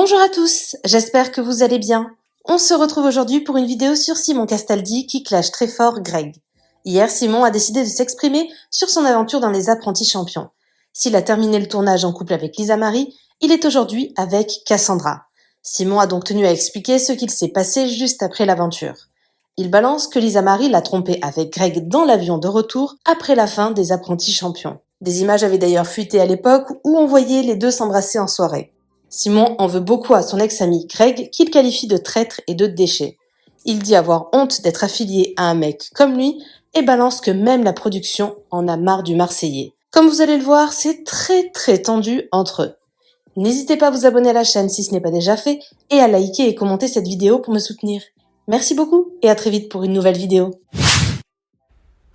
Bonjour à tous, j'espère que vous allez bien. On se retrouve aujourd'hui pour une vidéo sur Simon Castaldi qui clash très fort Greg. Hier, Simon a décidé de s'exprimer sur son aventure dans les apprentis champions. S'il a terminé le tournage en couple avec Lisa Marie, il est aujourd'hui avec Cassandra. Simon a donc tenu à expliquer ce qu'il s'est passé juste après l'aventure. Il balance que Lisa Marie l'a trompé avec Greg dans l'avion de retour après la fin des apprentis champions. Des images avaient d'ailleurs fuité à l'époque où on voyait les deux s'embrasser en soirée. Simon en veut beaucoup à son ex-ami Greg qu'il qualifie de traître et de déchet. Il dit avoir honte d'être affilié à un mec comme lui et balance que même la production en a marre du Marseillais. Comme vous allez le voir, c'est très tendu entre eux. N'hésitez pas à vous abonner à la chaîne si ce n'est pas déjà fait et à liker et commenter cette vidéo pour me soutenir. Merci beaucoup et à très vite pour une nouvelle vidéo.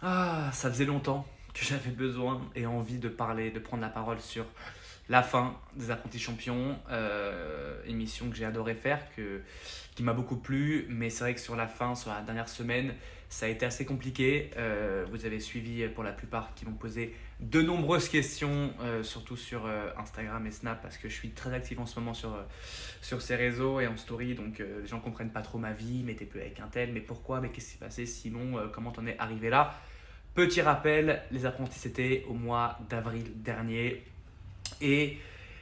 Ah, ça faisait longtemps que j'avais besoin et envie de parler, de prendre la parole sur la fin des Apprentis Champions, émission que j'ai adoré faire, qui m'a beaucoup plu, mais c'est vrai que sur la fin, sur la dernière semaine, ça a été assez compliqué. Vous avez suivi pour la plupart qui m'ont posé de nombreuses questions, surtout sur Instagram et Snap, parce que je suis très actif en ce moment sur ces réseaux et en story, donc les gens comprennent pas trop ma vie, mais t'es plus avec un tel, mais pourquoi, mais qu'est-ce qui s'est passé, Simon, comment t'en es arrivé là? Petit rappel, les apprentis c'était au mois d'avril dernier et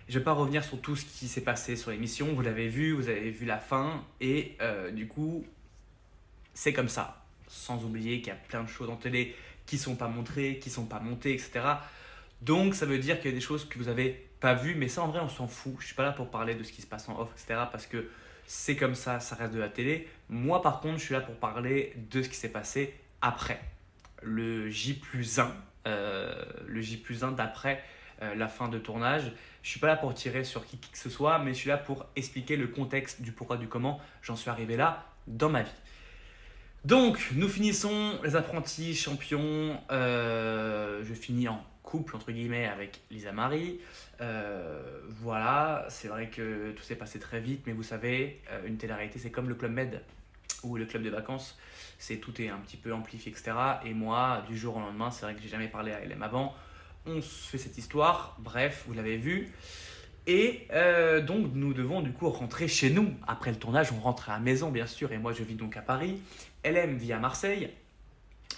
je ne vais pas revenir sur tout ce qui s'est passé sur l'émission, vous avez vu la fin et du coup c'est comme ça. Sans oublier qu'il y a plein de choses en télé qui ne sont pas montrées, qui ne sont pas montées, etc. Donc ça veut dire qu'il y a des choses que vous n'avez pas vues, mais ça en vrai on s'en fout. Je ne suis pas là pour parler de ce qui se passe en off, etc. Parce que c'est comme ça reste de la télé. Moi par contre je suis là pour parler de ce qui s'est passé après le J+1, le J+1 d'après la fin de tournage. Je ne suis pas là pour tirer sur qui que ce soit, mais je suis là pour expliquer le contexte du pourquoi, du comment j'en suis arrivé là dans ma vie. Donc, nous finissons les apprentis champions. Je finis en couple, entre guillemets, avec Lisa Marie. Voilà, c'est vrai que tout s'est passé très vite, mais vous savez, une télé-réalité, c'est comme le Club Med ou le club de vacances, tout est un petit peu amplifié, etc. Et moi, du jour au lendemain, c'est vrai que j'ai jamais parlé à LM avant, on se fait cette histoire, bref, vous l'avez vu. Et donc nous devons du coup rentrer chez nous. Après le tournage, on rentre à la maison bien sûr, et moi je vis donc à Paris. LM vit à Marseille,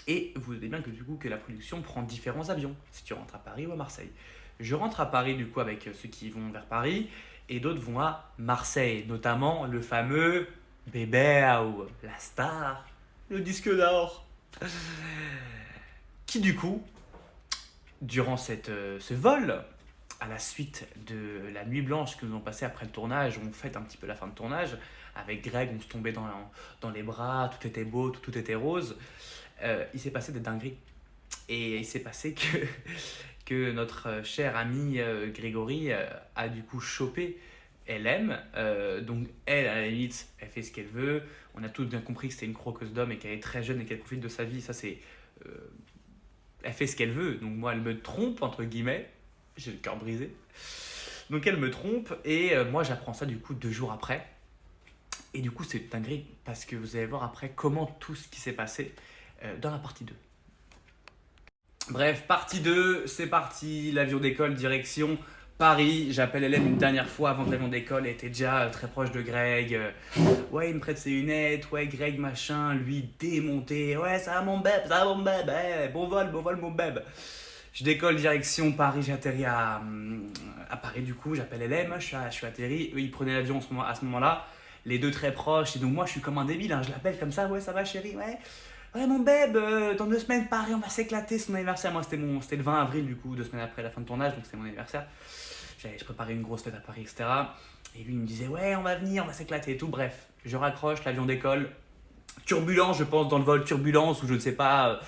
et vous savez bien que du coup que la production prend différents avions, si tu rentres à Paris ou à Marseille. Je rentre à Paris du coup avec ceux qui vont vers Paris, et d'autres vont à Marseille, notamment le fameux Bébéo, la star, le disque d'or, qui du coup, durant ce vol, à la suite de la nuit blanche que nous avons passée après le tournage, où on fête un petit peu la fin de tournage, avec Greg, on se tombait dans les bras, tout était beau, tout était rose, il s'est passé des dingueries. Et il s'est passé que notre cher ami Grégory a du coup chopé LM. Donc elle, à la limite, elle fait ce qu'elle veut. On a tous bien compris que c'était une croqueuse d'homme et qu'elle est très jeune et qu'elle profite de sa vie. Ça, c'est... elle fait ce qu'elle veut. Donc moi, elle me trompe, entre guillemets. J'ai le cœur brisé. Donc elle me trompe et moi, j'apprends ça du coup 2 jours après. Et du coup, c'est dinguerie parce que vous allez voir après comment tout ce qui s'est passé dans la partie 2. Bref, partie 2, c'est parti, l'avion d'école, direction Paris. J'appelle Hélène une dernière fois avant que l'avion d'école était déjà très proche de Greg. Ouais, il me prête ses lunettes, ouais, Greg machin, lui démonté. Ouais, ça va mon beb, bon vol mon beb. Je décolle direction Paris, j'atterris à Paris du coup, j'appelle Hélène, je suis atterri. Eux, ils prenaient l'avion à ce moment-là, les deux très proches. Et donc moi, je suis comme un débile, hein, je l'appelle comme ça, ouais, ça va chérie, ouais. Ouais, mon beb, dans 2 semaines, Paris, on va s'éclater, c'est mon anniversaire. Moi, c'était le 20 avril, du coup, 2 semaines après la fin de tournage, donc c'était mon anniversaire. Je préparais une grosse fête à Paris, etc. Et lui, il me disait, ouais, on va venir, on va s'éclater et tout. Bref, je raccroche, l'avion décolle. Turbulence, je pense, dans le vol, turbulence, ou je ne sais pas,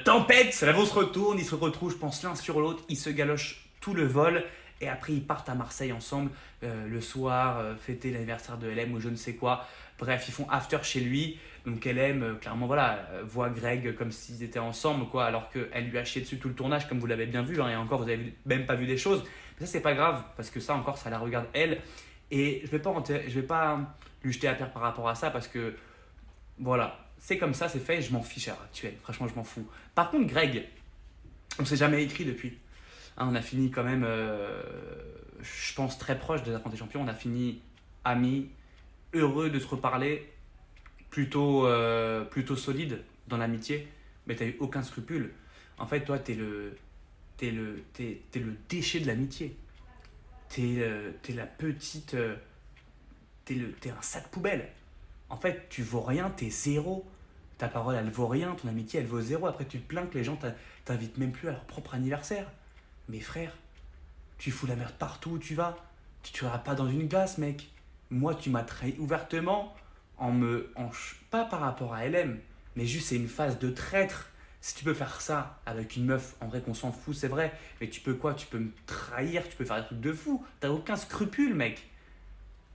tempête, l'avion se retourne, ils se retrouvent, je pense, l'un sur l'autre, ils se galochent tout le vol. Et après, ils partent à Marseille ensemble, le soir, fêter l'anniversaire de LM ou je ne sais quoi. Bref, ils font after chez lui. Donc LM, clairement, voilà, voit Greg comme s'ils étaient ensemble, quoi, alors qu'elle lui a chié dessus tout le tournage, comme vous l'avez bien vu, hein, et encore, vous n'avez même pas vu des choses. Mais ça, c'est pas grave, parce que ça, encore, ça la regarde elle. Et je vais pas lui jeter à terre par rapport à ça, parce que, voilà, c'est comme ça, c'est fait, et je m'en fiche à l'heure actuelle. Franchement, je m'en fous. Par contre, Greg, on s'est jamais écrit depuis. Hein, on a fini quand même, je pense, très proche des apprentis champions. On a fini amis, heureux de se reparler, plutôt solide dans l'amitié, mais t'as eu aucun scrupule. En fait, toi, t'es le déchet de l'amitié. T'es la petite. T'es un sac poubelle. En fait, tu vaux rien, t'es zéro. Ta parole, elle vaut rien, ton amitié, elle vaut zéro. Après, tu te plains que les gens t'invitent même plus à leur propre anniversaire. Mais frère, tu fous la merde partout où tu vas. Tu tueras pas dans une glace, mec. Moi, tu m'as trahi ouvertement pas par rapport à LM, mais juste c'est une phase de traître. Si tu peux faire ça avec une meuf, en vrai qu'on s'en fout, c'est vrai. Mais tu peux quoi? Tu peux me trahir, tu peux faire des trucs de fou. T'as aucun scrupule, mec.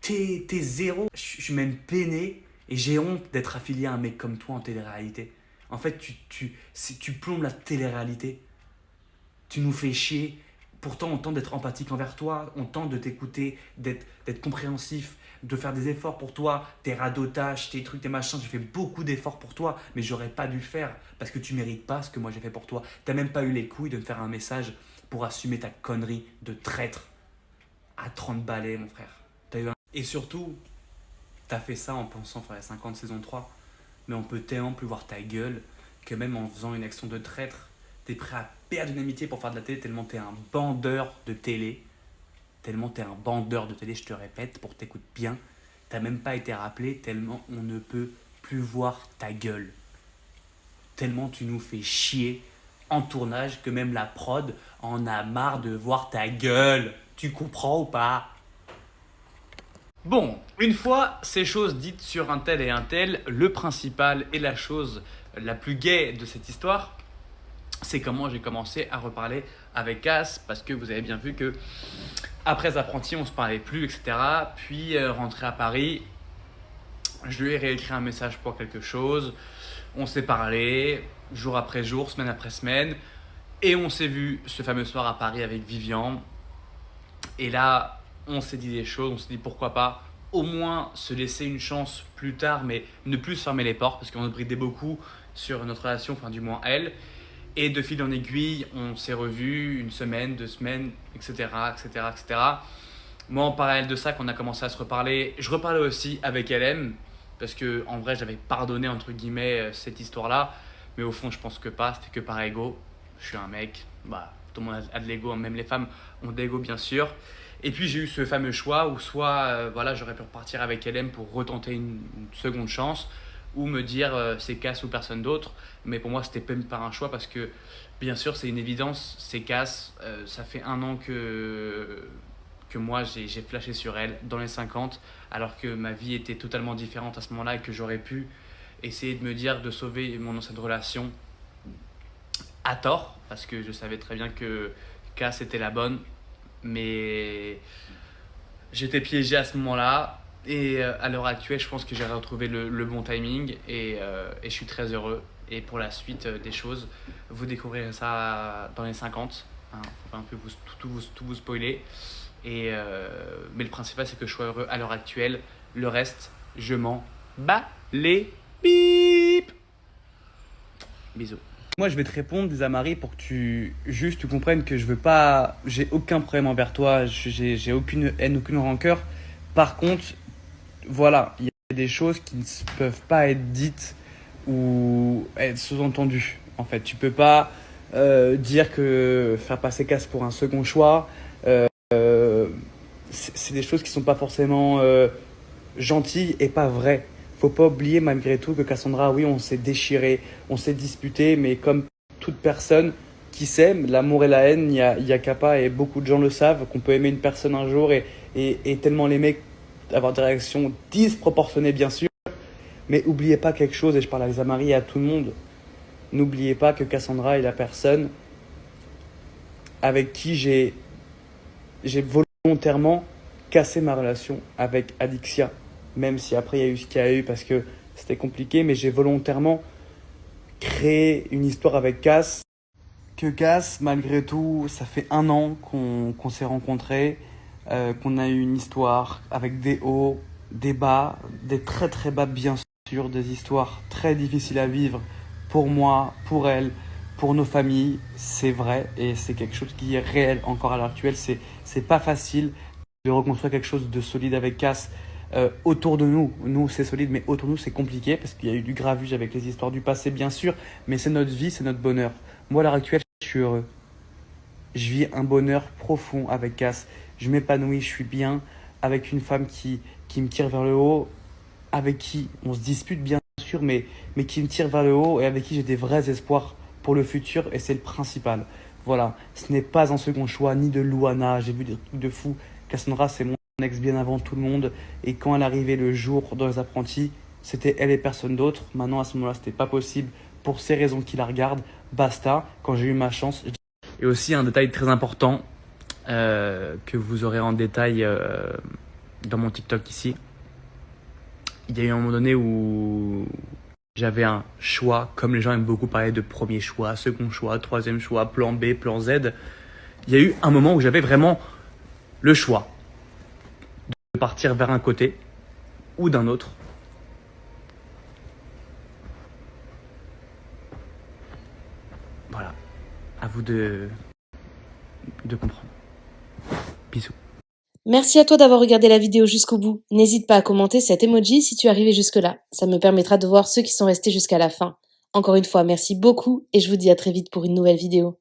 T'es zéro. Je suis même peiné et j'ai honte d'être affilié à un mec comme toi en télé-réalité. En fait, tu plombes la télé-réalité. Tu nous fais chier. Pourtant, on tente d'être empathique envers toi, on tente de t'écouter, d'être compréhensif, de faire des efforts pour toi, tes radotages, tes trucs, tes machins. J'ai fait beaucoup d'efforts pour toi, mais j'aurais pas dû le faire parce que tu mérites pas ce que moi j'ai fait pour toi. T'as même pas eu les couilles de me faire un message pour assumer ta connerie de traître à 30 balais, mon frère. Et surtout, t'as fait ça en pensant faire la 50 saison 3, mais on peut tellement plus voir ta gueule que même en faisant une action de traître, t'es prêt à perdre une amitié pour faire de la télé tellement t'es un bandeur de télé. Tellement t'es un bandeur de télé, je te répète, pour que t'écoutes bien. T'as même pas été rappelé tellement on ne peut plus voir ta gueule. Tellement tu nous fais chier en tournage que même la prod en a marre de voir ta gueule. Tu comprends ou pas? Bon, une fois ces choses dites sur un tel et un tel, le principal et la chose la plus gaie de cette histoire, c'est comment j'ai commencé à reparler avec Cass, parce que vous avez bien vu que après Apprenti, on se parlait plus, etc. Puis rentré à Paris, je lui ai réécrit un message pour quelque chose, on s'est parlé jour après jour, semaine après semaine, et on s'est vu ce fameux soir à Paris avec Vivian. Et là, on s'est dit des choses, on s'est dit pourquoi pas au moins se laisser une chance plus tard, mais ne plus se fermer les portes, parce qu'on a bridé beaucoup sur notre relation, enfin du moins elle. Et de fil en aiguille, on s'est revus une semaine, 2 semaines, etc., etc., etc. Moi, en parallèle de ça, quand on a commencé à se reparler, je reparlais aussi avec LM, parce que en vrai, j'avais pardonné entre guillemets cette histoire-là, mais au fond, je pense que pas, c'était que par ego. Je suis un mec, bah, tout le monde a de l'ego, même les femmes ont de l'ego, bien sûr. Et puis, j'ai eu ce fameux choix où soit voilà, j'aurais pu repartir avec LM pour retenter une seconde chance, ou me dire c'est Cass ou personne d'autre. Mais pour moi, c'était même pas un choix parce que, bien sûr, c'est une évidence, c'est Cass. Ça fait 1 an que moi, j'ai flashé sur elle dans les 50, alors que ma vie était totalement différente à ce moment-là et que j'aurais pu essayer de me dire de sauver mon ancienne relation à tort, parce que je savais très bien que Cass était la bonne, mais j'étais piégé à ce moment-là. Et à l'heure actuelle, je pense que j'ai retrouvé le bon timing et je suis très heureux. Et pour la suite des choses, vous découvrirez ça dans les 50. Hein, faut pas un peu tout vous spoiler. Mais le principal, c'est que je sois heureux à l'heure actuelle. Le reste, je m'en bats les pipes. Bisous. Moi, je vais te répondre, Zamari, pour que tu comprennes que je veux pas, j'ai aucun problème envers toi, j'ai aucune haine, aucune rancœur. Par contre, voilà, il y a des choses qui ne peuvent pas être dites ou être sous-entendues. En fait, tu peux pas dire que faire passer Cass pour un second choix, c'est des choses qui sont pas forcément gentilles et pas vraies. Faut pas oublier malgré tout que Cassandra, oui, on s'est déchiré, on s'est disputé, mais comme toute personne qui s'aime, l'amour et la haine, il y a qu'à pas, et beaucoup de gens le savent, qu'on peut aimer une personne un jour et tellement l'aimer, avoir des réactions disproportionnées bien sûr, mais oubliez pas quelque chose, et je parle à Zamari et à tout le monde, n'oubliez pas que Cassandra est la personne avec qui j'ai volontairement cassé ma relation avec Adixia, même si après il y a eu ce qu'il y a eu parce que c'était compliqué, mais j'ai volontairement créé une histoire avec Cass. Que Cass, malgré tout, ça fait 1 an qu'on s'est rencontrés, qu'on a eu une histoire avec des hauts, des bas, des très très bas bien sûr, des histoires très difficiles à vivre pour moi, pour elle, pour nos familles, c'est vrai et c'est quelque chose qui est réel encore à l'heure actuelle. C'est pas facile de reconstruire quelque chose de solide avec Cass Autour de nous c'est solide, mais autour de nous c'est compliqué parce qu'il y a eu du gravuge avec les histoires du passé, bien sûr, mais c'est notre vie, c'est notre bonheur. Moi, à l'heure actuelle, je suis heureux. Je vis un bonheur profond avec Cass. Je m'épanouis, je suis bien avec une femme qui me tire vers le haut, avec qui on se dispute bien sûr, mais qui me tire vers le haut et avec qui j'ai des vrais espoirs pour le futur et c'est le principal. Voilà, ce n'est pas un second choix ni de Luana, j'ai vu des trucs de fou. Cassandra, c'est mon ex bien avant tout le monde et quand elle arrivait le jour dans les apprentis, c'était elle et personne d'autre. Maintenant, à ce moment-là, c'était pas possible pour ces raisons qui la regardent. Basta, quand j'ai eu ma chance. Et aussi un détail très important que vous aurez en détail dans mon TikTok ici. Il y a eu un moment donné où j'avais un choix, comme les gens aiment beaucoup parler de premier choix, second choix, troisième choix, plan B, plan Z. Il y a eu un moment où j'avais vraiment le choix de partir vers un côté ou d'un autre. Voilà, à vous de comprendre. Bisous. Merci à toi d'avoir regardé la vidéo jusqu'au bout. N'hésite pas à commenter cet emoji si tu es arrivé jusque-là. Ça me permettra de voir ceux qui sont restés jusqu'à la fin. Encore une fois, merci beaucoup et je vous dis à très vite pour une nouvelle vidéo.